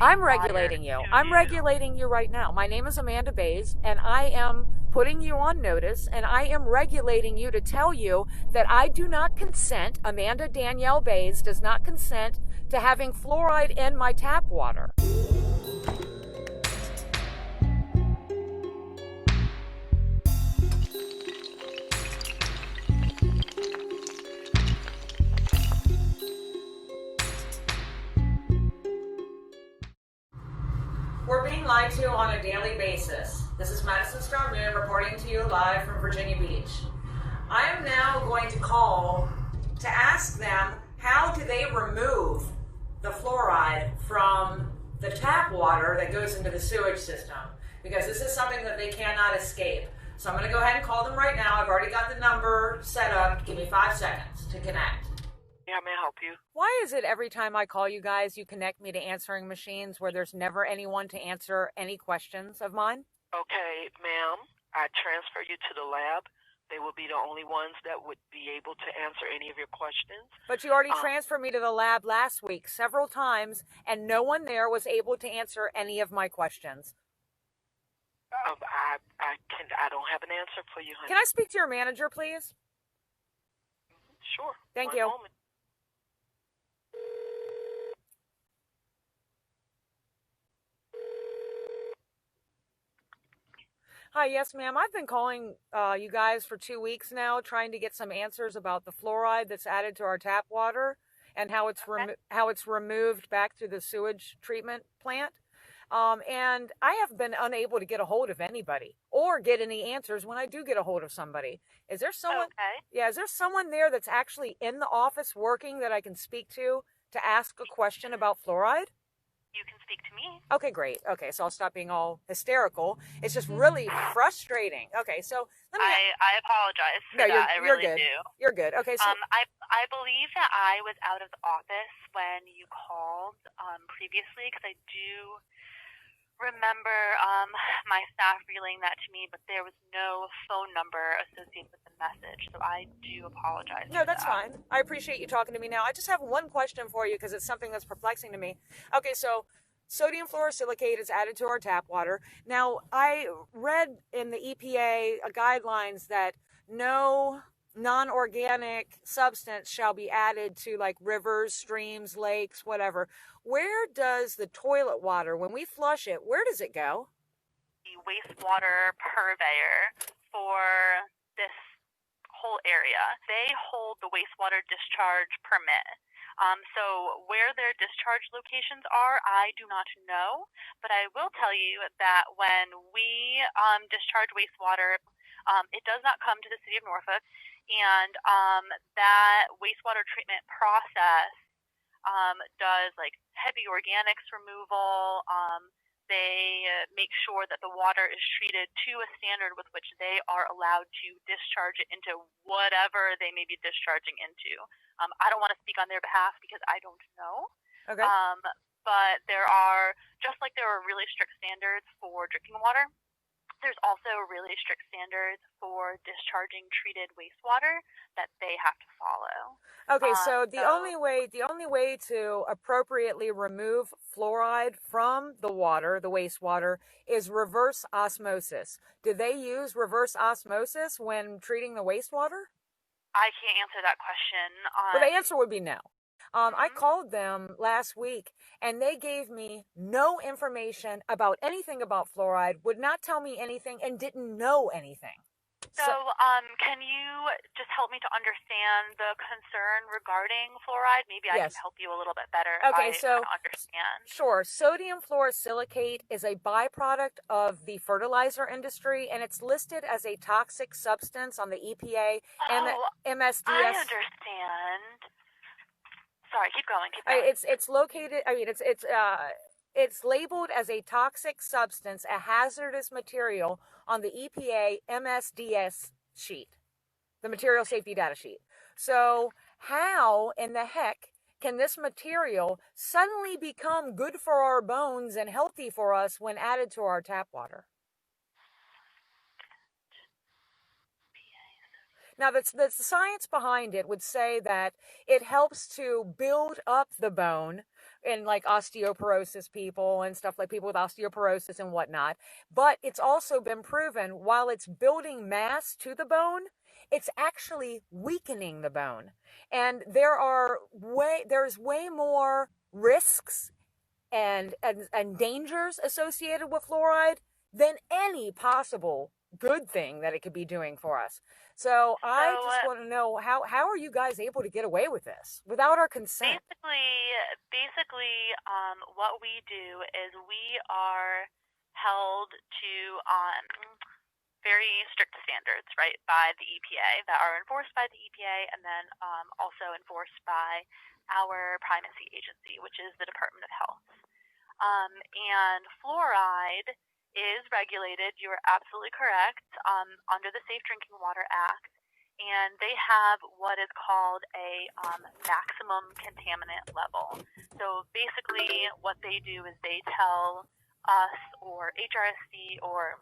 I'm required regulating you. to I'm do. regulating you right now. My name is Amanda Baise, and I am putting you on notice, and I am regulating you to tell you that I do not consent, Amanda Danielle Baise does not consent to having fluoride in my tap water. We're being lied to on a daily basis. This is Madison Moon reporting to you live from Virginia Beach. I am now going to call to ask them how do they remove the fluoride from the tap water that goes into the sewage system, because this is something that they cannot escape. So I'm going to go ahead and call them right now. I've already got the number set up. Give me 5 seconds to connect. Yeah, may I help you? Why is it every time I call you guys, you connect me to answering machines where there's never anyone to answer any questions of mine? Okay, ma'am, I transfer you to the lab. They will be the only ones that would be able to answer any of your questions. But you already transferred me to the lab last week several times, and no one there was able to answer any of my questions. I don't have an answer for you, honey. Can I speak to your manager, please? Sure. Thank One you. moment. Hi, yes, ma'am. I've been calling you guys for 2 weeks now, trying to get some answers about the fluoride that's added to our tap water and how it's removed back through the sewage treatment plant. And I have been unable to get a hold of anybody or get any answers when I do get a hold of somebody. Is there someone? Okay. Yeah, is there someone there that's actually in the office working that I can speak to ask a question about fluoride? You can speak to me. Okay, great. Okay, so I'll stop being all hysterical. It's just really frustrating. Okay, so let me. I apologize for that. I you're really good. do. You're good. Okay, so I believe that I was out of the office when you called previously, because I do remember my staff relaying that to me, but there was no phone number associated with the message, so I do apologize. No, that's fine. I appreciate you talking to me now. I just have one question for you because it's something that's perplexing to me. Okay, so sodium fluorosilicate is added to our tap water. Now, I read in the EPA guidelines that no non-organic substance shall be added to like rivers, streams, lakes, whatever. Where does the toilet water, when we flush it, where does it go? The wastewater purveyor for this whole area, they hold the wastewater discharge permit. So where their discharge locations are, I do not know, but I will tell you that when we discharge wastewater, it does not come to the city of Norfolk, and that wastewater treatment process does like heavy organics removal. They make sure that the water is treated to a standard with which they are allowed to discharge it into whatever they may be discharging into. I don't want to speak on their behalf because I don't know. Okay. But there are, just like there are really strict standards for drinking water, there's also really strict standards for discharging treated wastewater that they have to follow. Okay, so the only way to appropriately remove fluoride from the water, the wastewater, is reverse osmosis. Do they use reverse osmosis when treating the wastewater? I can't answer that question. Well, the answer would be no. I called them last week and they gave me no information about anything about fluoride, would not tell me anything, and didn't know anything. So, can you just help me to understand the concern regarding fluoride? Maybe I can help you a little bit better. Okay, so understand. Sure. Sodium fluorosilicate is a byproduct of the fertilizer industry, and it's listed as a toxic substance on the EPA and the MSDS. I understand. Sorry, keep going. Keep going. It's located. I mean, it's labeled as a toxic substance, a hazardous material on the EPA MSDS sheet, the material safety data sheet. So how in the heck can this material suddenly become good for our bones and healthy for us when added to our tap water? Now, the science behind it would say that it helps to build up the bone in like osteoporosis people and stuff, like people with osteoporosis and whatnot. But it's also been proven while it's building mass to the bone, it's actually weakening the bone. And there's way more risks and dangers associated with fluoride than any possible good thing that it could be doing for us. So I just want to know how are you guys able to get away with this without our consent? Basically, what we do is we are held to very strict standards, right, by the EPA that are enforced by the EPA and then also enforced by our primacy agency, which is the Department of Health. And fluoride is regulated, you're absolutely correct, under the Safe Drinking Water Act, and they have what is called a maximum contaminant level. So basically what they do is they tell us or HRSC or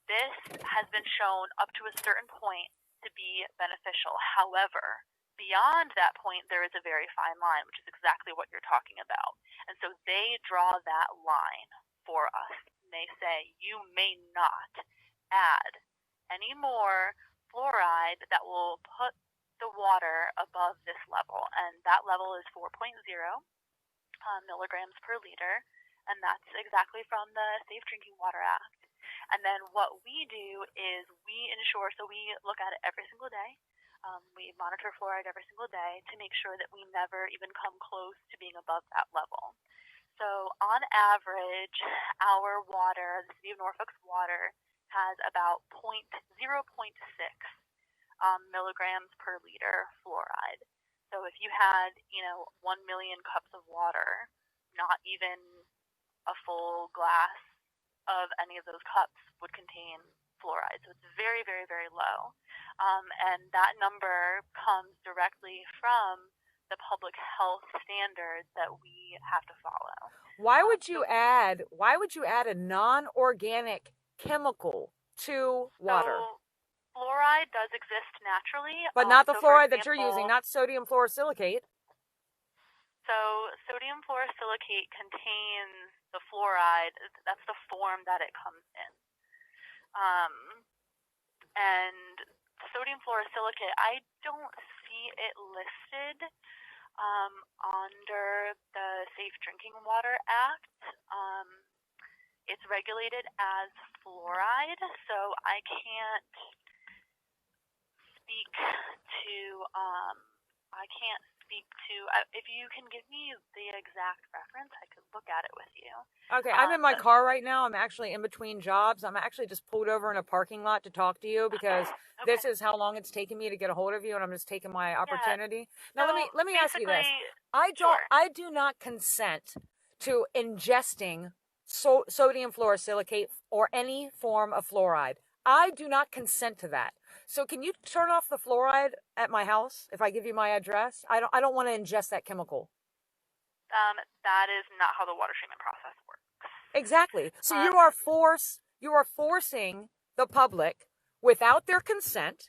this has been shown up to a certain point to be beneficial. However, beyond that point, there is a very fine line, which is exactly what you're talking about. And so they draw that line for us. And they say, you may not add any more fluoride that will put the water above this level. And that level is 4.0 milligrams per liter. And that's exactly from the Safe Drinking Water Act. And then what we do is we ensure, so we look at it every single day. We monitor fluoride every single day to make sure that we never even come close to being above that level. So on average, our water, the City of Norfolk's water, has about 0.6 milligrams per liter fluoride. So if you had, 1 million cups of water, not even a full glass of any of those cups would contain fluoride. So it's very, very, very low. And that number comes directly from the public health standards that we have to follow. Why would you add a non-organic chemical to water? So fluoride does exist naturally. But not the fluoride that you're using, not sodium fluorosilicate. So sodium fluorosilicate contains the fluoride. That's the form that it comes in. And sodium fluorosilicate, I don't see it listed under the Safe Drinking Water Act. It's regulated as fluoride, so I can't speak to if you can give me the exact reference, I could look at it with you. Okay, I'm in my car right now. I'm actually in between jobs. I'm actually just pulled over in a parking lot to talk to you because this is how long it's taken me to get a hold of you, and I'm just taking my opportunity. Now, let me ask you this. I do not consent to ingesting sodium fluorosilicate or any form of fluoride. I do not consent to that. So can you turn off the fluoride at my house if I give you my address? I don't want to ingest that chemical. That is not how the water treatment process works. Exactly. So you are forcing the public without their consent,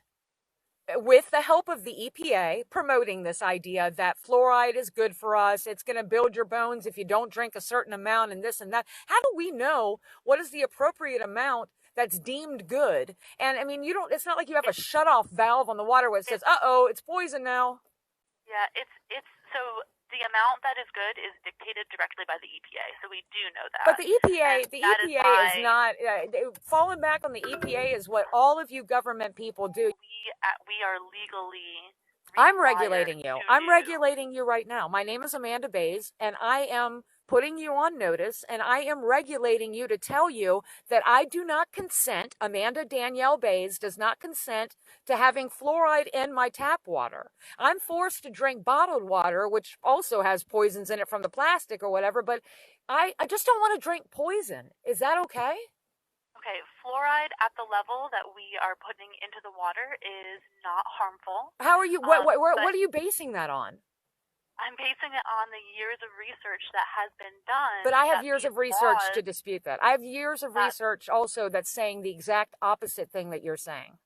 with the help of the EPA, promoting this idea that fluoride is good for us. It's going to build your bones if you don't drink a certain amount and this and that. How do we know what is the appropriate amount that's deemed good? And I mean, it's not like you have a shut-off valve on the water where it says, uh-oh, it's poison now. Yeah, so the amount that is good is dictated directly by the EPA, so we do know that. But the EPA is not, falling back on the EPA is what all of you government people do. We are legally I'm regulating you. I'm regulating you right now. My name is Amanda Baise, and I am putting you on notice, and I am regulating you to tell you that I do not consent, Amanda Danielle Baise does not consent to having fluoride in my tap water. I'm forced to drink bottled water, which also has poisons in it from the plastic or whatever, but I just don't want to drink poison. Is that okay? Okay, fluoride at the level that we are putting into the water is not harmful. How are you, what are you basing that on? I'm basing it on the years of research that has been done. But I have years of research to dispute that. I have years of research also that's saying the exact opposite thing that you're saying.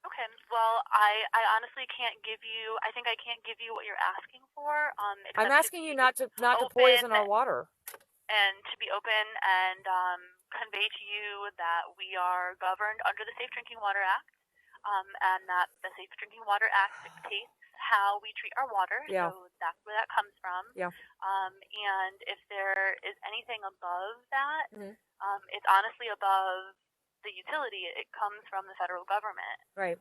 Okay. Well, I honestly can't give you. I think I can't give you what you're asking for. I'm Except asking you not to open poison our water. and to be open and convey to you that we are governed under the Safe Drinking Water Act, and that the Safe Drinking Water Act dictates how we treat our water. Yeah. So that's where that comes from. Yeah. And if there is anything above that, Mm-hmm. it's honestly above the utility. It comes from the federal government. Right.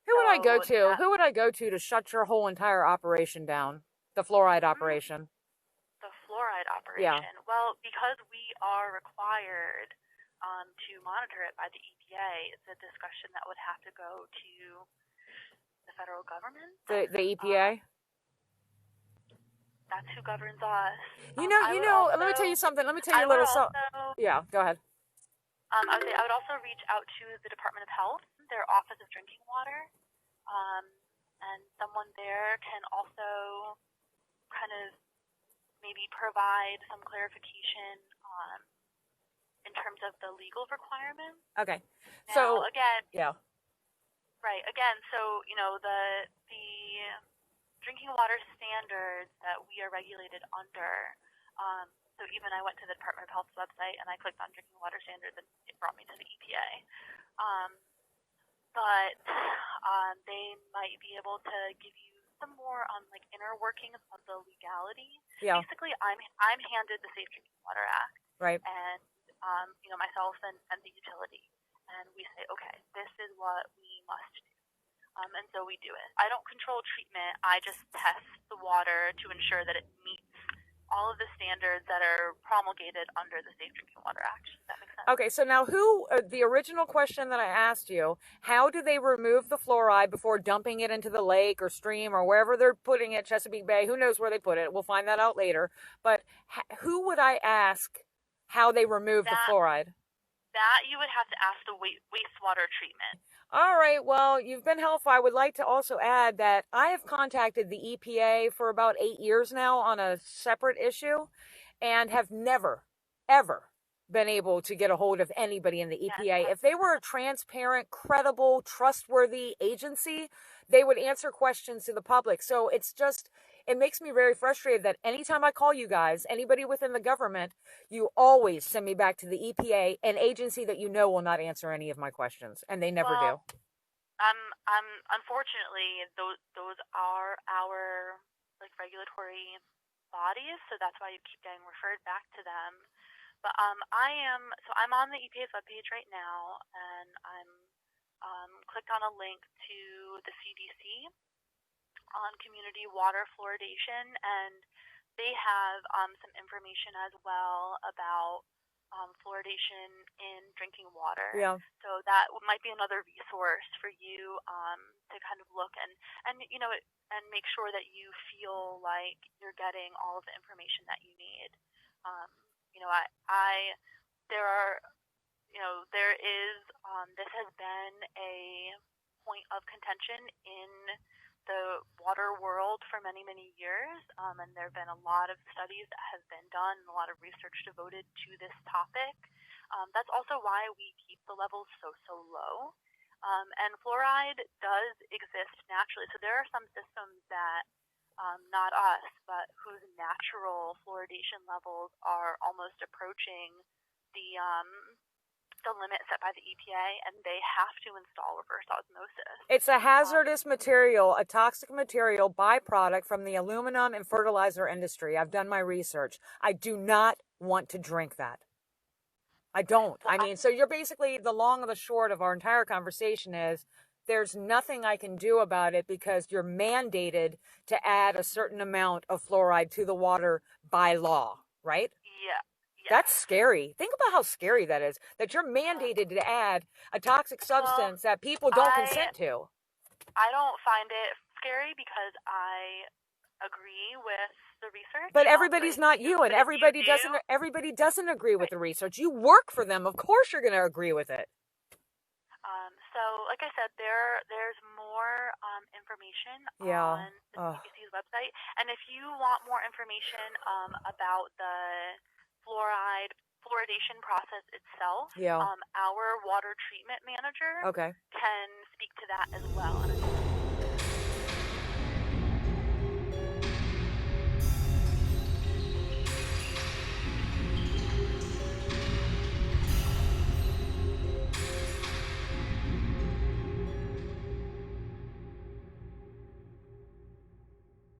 Who would I go to? That, Who would I go to shut your whole entire operation down? The fluoride operation. The fluoride operation. Yeah. Well, because we are required to monitor it by the EPA, it's a discussion that would have to go to the federal government. The EPA? That's who governs us. You know, let me tell you something. Let me tell you a little something. Yeah, go ahead. I would also reach out to the Department of Health, their Office of Drinking Water, and someone there can also kind of maybe provide some clarification in terms of the legal requirements. Okay. Now, So again, yeah. Right. Again, so the drinking water standards that we are regulated under. So even I went to the Department of Health's website and I clicked on drinking water standards and it brought me to the EPA. But they might be able to give you some more like inner workings of the legality. Yeah. Basically, I'm handed the Safe Drinking Water Act. Right. And myself and the utility, and we say, okay, this is what we must do. And so we do it. I don't control treatment. I just test the water to ensure that it meets all of the standards that are promulgated under the Safe Drinking Water Act. Does that make sense? Okay, so now the original question that I asked you, how do they remove the fluoride before dumping it into the lake or stream or wherever they're putting it, Chesapeake Bay? Who knows where they put it? We'll find that out later. But who would I ask how they remove the fluoride? That you would have to ask the wastewater treatment. All right, well, you've been helpful. I would like to also add that I have contacted the EPA for about 8 years now on a separate issue and have never, ever been able to get a hold of anybody in the EPA. If they were a transparent, credible, trustworthy agency, they would answer questions to the public. So it's just, it makes me very frustrated that anytime I call you guys, anybody within the government, you always send me back to the EPA, an agency that you know will not answer any of my questions, and they never do. Unfortunately, those are our regulatory bodies, so that's why you keep getting referred back to them. But I'm on the EPA's webpage right now, and I'm clicked on a link to the CDC on community water fluoridation, and they have some information as well about fluoridation in drinking water. Yeah. So that might be another resource for you to kind of look and and make sure that you feel like you're getting all of the information that you need. There is this has been a point of contention in the water world for many, many years, and there have been a lot of studies that have been done, a lot of research devoted to this topic. That's also why we keep the levels so low. And fluoride does exist naturally. So there are some systems that, not us, but whose natural fluoridation levels are almost approaching the limit set by the EPA, and they have to install reverse osmosis. It's a hazardous material, a toxic material byproduct from the aluminum and fertilizer industry. I've done my research. I do not want to drink that. I don't. I mean, so you're basically, the long and the short of our entire conversation is there's nothing I can do about it because you're mandated to add a certain amount of fluoride to the water by law, right? Yeah. That's scary. Think about how scary that is, that you're mandated to add a toxic substance that people don't consent to. I don't find it scary because I agree with the research. But everybody's not you, and everybody doesn't agree with the research. You work for them. Of course you're going to agree with it. So, like I said, there's more information on the CDC's website. And if you want more information about the fluoride fluoridation process itself, Yeah. our water treatment manager Okay. can speak to that as well. And